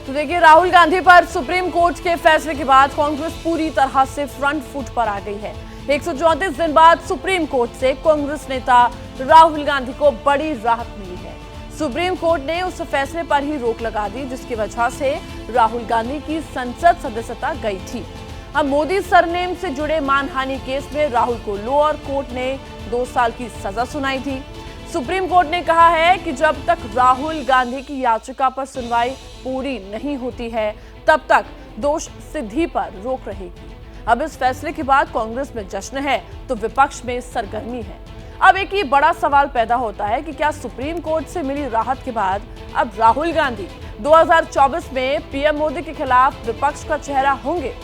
तो देखिए, राहुल गांधी पर सुप्रीम कोर्ट के फैसले के बाद कांग्रेस पूरी तरह से फ्रंट फुट पर आ गई है। 134 दिन बाद सुप्रीम कोर्ट से कांग्रेस नेता राहुल गांधी को बड़ी राहत मिली है। सुप्रीम कोर्ट ने उस फैसले पर ही रोक लगा दी जिसकी वजह से राहुल गांधी की संसद सदस्यता गई थी। अब मोदी सरनेम से जुड़े मानहानि केस में राहुल को लोअर कोर्ट ने 2 साल की सजा सुनाई थी। सुप्रीम कोर्ट ने कहा है कि जब तक राहुल गांधी की याचिका पर सुनवाई पूरी नहीं होती है तब तक दोष सिद्धि पर रोक रहेगी। अब इस फैसले के बाद कांग्रेस में जश्न है तो विपक्ष में सरगर्मी है। अब एक ही बड़ा सवाल पैदा होता है कि क्या सुप्रीम कोर्ट से मिली राहत के बाद अब राहुल गांधी 2024 में पीएम मोदी के खिलाफ विपक्ष का चेहरा होंगे?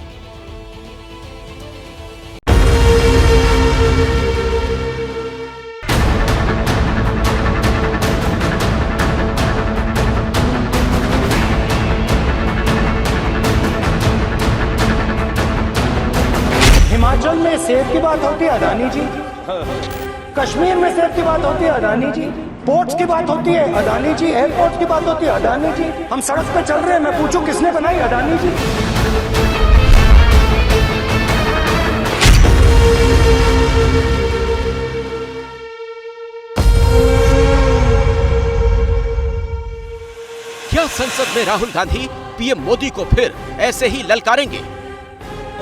हिमाचल में सेब की बात होती है अडानी जी, कश्मीर में सेब की बात होती है अडानी जी, पोर्ट्स की बात होती है अडानी जी, एयरपोर्ट की बात होती है अडानी जी। हम सड़क पे चल रहे हैं, मैं पूछूं किसने बनाई? अडानी जी। क्या संसद में राहुल गांधी पीएम मोदी को फिर ऐसे ही ललकारेंगे?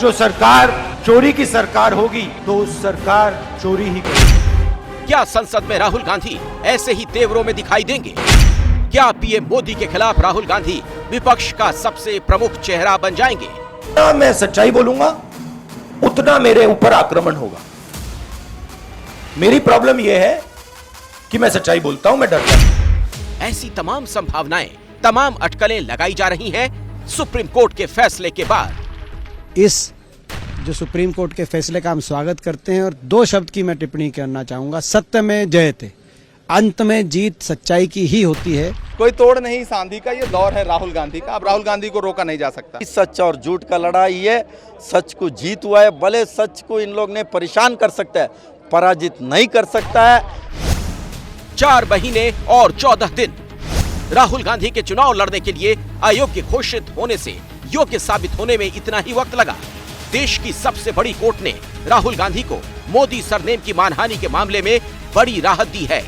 जो सरकार चोरी की सरकार होगी तो उस सरकार चोरी ही करेगी। क्या संसद में राहुल गांधी ऐसे ही तेवरों में दिखाई देंगे? क्या पीएम मोदी के खिलाफ राहुल गांधी विपक्ष का सबसे प्रमुख चेहरा बन जाएंगे? जितना मैं सच्चाई बोलूंगा उतना मेरे ऊपर आक्रमण होगा। मेरी प्रॉब्लम यह है कि मैं सच्चाई बोलता हूं, मैं डरता हूं। ऐसी तमाम संभावनाएं, तमाम अटकलें लगाई जा रही हैं सुप्रीम कोर्ट के फैसले के बाद। इस जो सुप्रीम कोर्ट के फैसले का हम स्वागत करते हैं और 2 शब्द की मैं टिप्पणी करना चाहूंगा। सत्य में जयते, अंत में जीत सच्चाई की ही होती है। कोई तोड़ नहीं इस आंधी का, ये दौर है राहुल गांधी का। अब राहुल गांधी को रोका नहीं जा सकता। सच और झूठ का लड़ाई है, सच को जीत हुआ है। भले सच को इन लोग ने परेशान कर सकता है, पराजित नहीं कर सकता है। 4 महीने और 14 दिन राहुल गांधी के चुनाव लड़ने के लिए अयोग्य घोषित होने से योग्य साबित होने में इतना ही वक्त लगा। देश की सबसे बड़ी कोर्ट ने राहुल गांधी को मोदी सरनेम की मानहानि के मामले में बड़ी राहत दी है।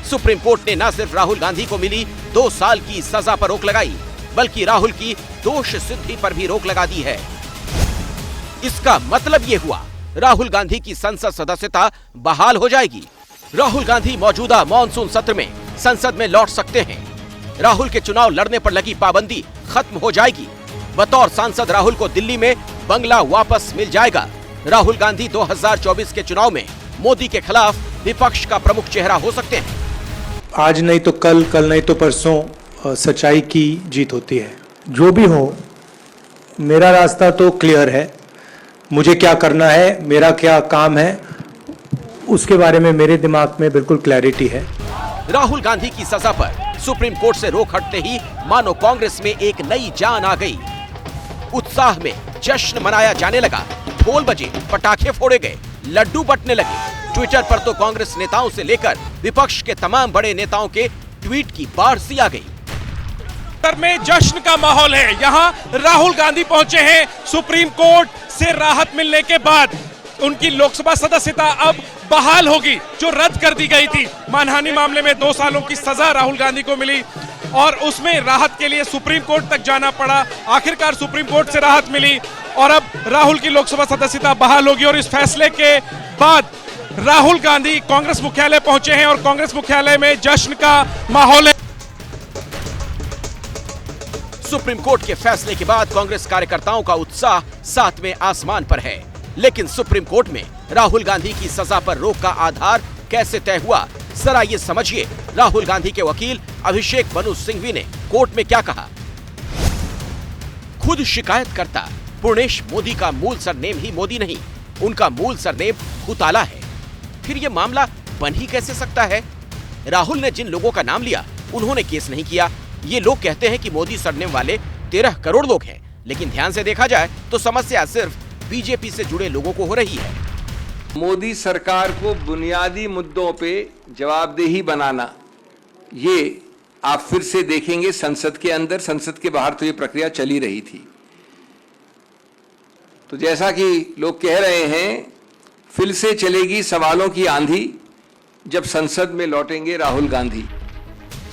सुप्रीम कोर्ट ने न सिर्फ राहुल गांधी को मिली 2 साल की सजा पर रोक लगाई, बल्कि राहुल की दोष सिद्धि पर भी रोक लगा दी है। इसका मतलब ये हुआ राहुल गांधी की संसद सदस्यता बहाल हो जाएगी। राहुल गांधी मौजूदा मॉनसून सत्र में संसद में लौट सकते हैं। राहुल के चुनाव लड़ने पर लगी पाबंदी खत्म हो जाएगी। बतौर सांसद राहुल को दिल्ली में बंगला वापस मिल जाएगा। राहुल गांधी 2024 के चुनाव में मोदी के खिलाफ विपक्ष का प्रमुख चेहरा हो सकते हैं। आज नहीं तो कल, कल नहीं तो परसों सच्चाई की जीत होती है। जो भी हो, मेरा रास्ता तो क्लियर है। मुझे क्या करना है, मेरा क्या काम है, उसके बारे में मेरे दिमाग में बिल्कुल क्लैरिटी है। राहुल गांधी की सजा पर सुप्रीम कोर्ट से रोक हटते ही मानो कांग्रेस में एक नई जान आ गई। उत्साह में जश्न मनाया जाने लगा, ढोल बजे, पटाखे फोड़े गए, लड्डू बंटने लगे। ट्विटर पर तो कांग्रेस नेताओं से लेकर विपक्ष के तमाम बड़े नेताओं के ट्वीट की बाढ़ सी आ गई। में जश्न का माहौल है। यहाँ राहुल गांधी पहुंचे हैं। सुप्रीम कोर्ट से राहत मिलने के बाद उनकी लोकसभा सदस्यता अब बहाल होगी, जो रद्द कर दी गई थी। मानहानि मामले में 2 सालों की सजा राहुल गांधी को मिली और उसमें राहत के लिए सुप्रीम कोर्ट तक जाना पड़ा। आखिरकार सुप्रीम कोर्ट से राहत मिली और अब राहुल की लोकसभा सदस्यता बहाल होगी। और इस फैसले के बाद राहुल गांधी कांग्रेस मुख्यालय पहुंचे हैं और कांग्रेस मुख्यालय में जश्न का माहौल है। सुप्रीम कोर्ट के फैसले के बाद कांग्रेस कार्यकर्ताओं का उत्साह 7वें आसमान पर है। लेकिन सुप्रीम कोर्ट में राहुल गांधी की सजा पर रोक का आधार कैसे तय हुआ, जरा ये समझिए। राहुल गांधी के वकील अभिषेक मनु सिंघवी ने कोर्ट में क्या कहा। खुद शिकायतकर्ता पूर्णेश मोदी का मूल सरनेम ही मोदी नहीं, उनका मूल सरनेम घोटाला है। फिर ये मामला बन ही कैसे सकता है? राहुल ने जिन लोगों का नाम लिया उन्होंने केस नहीं किया। ये लोग कहते हैं कि मोदी सरनेम वाले 13 करोड़ लोग हैं, लेकिन ध्यान से देखा जाए तो समस्या सिर्फ बीजेपी से जुड़े लोगों को हो रही है। मोदी सरकार को बुनियादी मुद्दों पे जवाबदेही बनाना, ये आप फिर से देखेंगे संसद के अंदर, संसद के बाहर तो ये प्रक्रिया चली रही थी। तो जैसा कि लोग कह रहे हैं, फिर से चलेगी सवालों की आंधी जब संसद में लौटेंगे राहुल गांधी।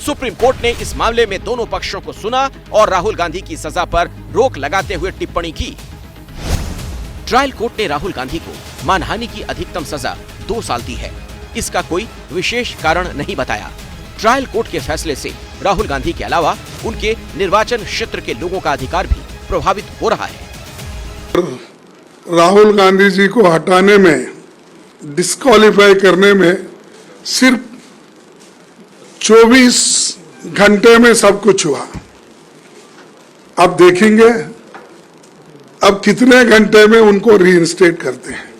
सुप्रीम कोर्ट ने इस मामले में दोनों पक्षों को सुना और राहुल गांधी की सजा पर रोक लगाते हुए टिप्पणी की। ट्रायल कोर्ट ने राहुल गांधी को मानहानि की अधिकतम सजा 2 साल दी है। इसका कोई विशेष कारण नहीं बताया। ट्रायल कोर्ट के फैसले से राहुल गांधी के अलावा उनके निर्वाचन क्षेत्र के लोगों का अधिकार भी प्रभावित हो रहा है। राहुल गांधी जी को हटाने में, डिस्क्वालीफाई करने में सिर्फ 24 घंटे में सब कुछ हुआ। अब देखेंगे अब कितने घंटे में उनको रीइंस्टेट करते हैं।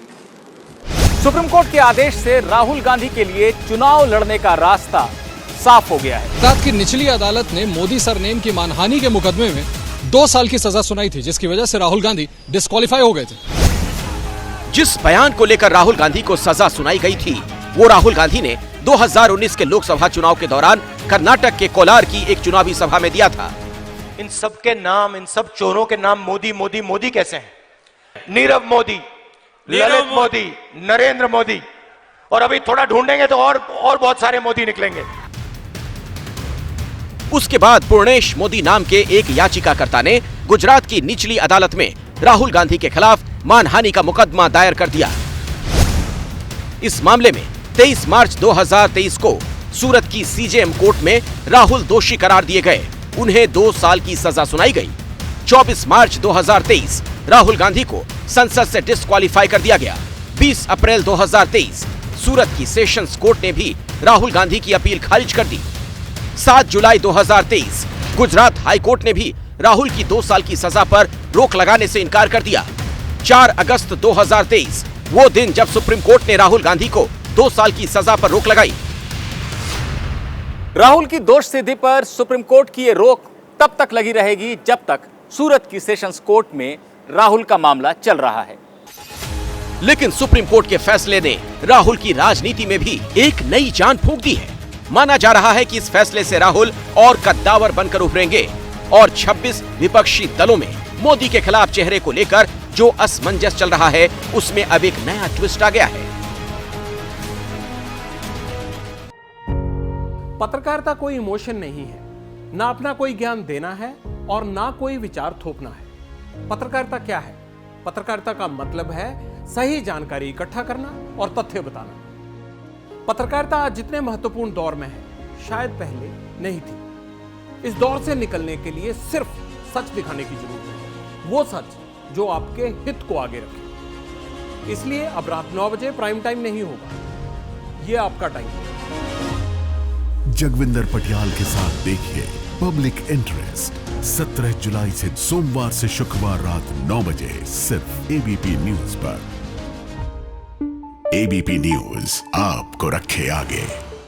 सुप्रीम कोर्ट के आदेश से राहुल गांधी के लिए चुनाव लड़ने का रास्ता साफ हो गया है। गुजरात की निचली अदालत ने मोदी सरनेम की मानहानि के मुकदमे में 2 साल की सजा सुनाई थी, जिसकी वजह से राहुल गांधी डिस्क्वालीफाई हो गए थे। जिस बयान को लेकर राहुल गांधी को सजा सुनाई गई थी, वो राहुल गांधी ने 2019 के लोकसभा चुनाव के दौरान कर्नाटक के कोलार की एक चुनावी सभा में दिया था। इन सब के नाम, इन सब चोरों के नाम मोदी मोदी मोदी कैसे हैं? नीरव मोदी, ललित मोदी, नरेंद्र मोदी, और अभी थोड़ा ढूंढेंगे तो और बहुत सारे मोदी निकलेंगे। उसके बाद पूर्णेश मोदी नाम के एक याचिकाकर्ता ने गुजरात की निचली अदालत में राहुल गांधी के खिलाफ मानहानि का मुकदमा दायर कर दिया। इस मामले में 23 मार्च 2023 को सूरत की सीजेएम कोर्ट में राहुल दोषी करार दिए गए। उन्हें 2 साल की सजा सुनाई गई। 24 मार्च 2023 राहुल गांधी को संसद से डिस्क्वालीफाई कर दिया गया। 20 अप्रैल 2023 सूरत की सेशंस कोर्ट ने भी राहुल गांधी की अपील खारिज कर दी। 7 जुलाई 2023 गुजरात हाई कोर्ट ने भी राहुल की 2 साल की सजा पर रोक लगाने से इनकार कर दिया। 4 अगस्त 2023 वो दिन जब सुप्रीम कोर्ट ने राहुल गांधी को 2 साल की सजा पर रोक लगाई। राहुल की दोष सिद्धि पर सुप्रीम कोर्ट की ये रोक तब तक लगी रहेगी जब तक सूरत की सेशंस कोर्ट में राहुल का मामला चल रहा है। लेकिन सुप्रीम कोर्ट के फैसले ने राहुल की राजनीति में भी एक नई जान फूंक दी है। माना जा रहा है कि इस फैसले से राहुल और कद्दावर बनकर उभरेंगे और 26 विपक्षी दलों में मोदी के खिलाफ चेहरे को लेकर जो असमंजस चल रहा है, उसमें अब एक नया ट्विस्ट आ गया है। पत्रकारिता कोई इमोशन नहीं है, ना अपना कोई ज्ञान देना है और ना कोई विचार थोपना है। पत्रकारिता क्या है? पत्रकारिता का मतलब है सही जानकारी इकट्ठा करना और तथ्य बताना। पत्रकारिता आज जितने महत्वपूर्ण दौर में है, शायद पहले नहीं थी। इस दौर से निकलने के लिए सिर्फ सच दिखाने की जरूरत है, वो सच जो आपके हित को आगे रखे। इसलिए अब रात 9 बजे प्राइम टाइम नहीं होगा, ये आपका टाइम है। जगविंदर पटियाल के साथ देखिए पब्लिक इंटरेस्ट 17 जुलाई से सोमवार से शुक्रवार रात 9 बजे सिर्फ एबीपी न्यूज पर। एबीपी न्यूज आपको रखे आगे।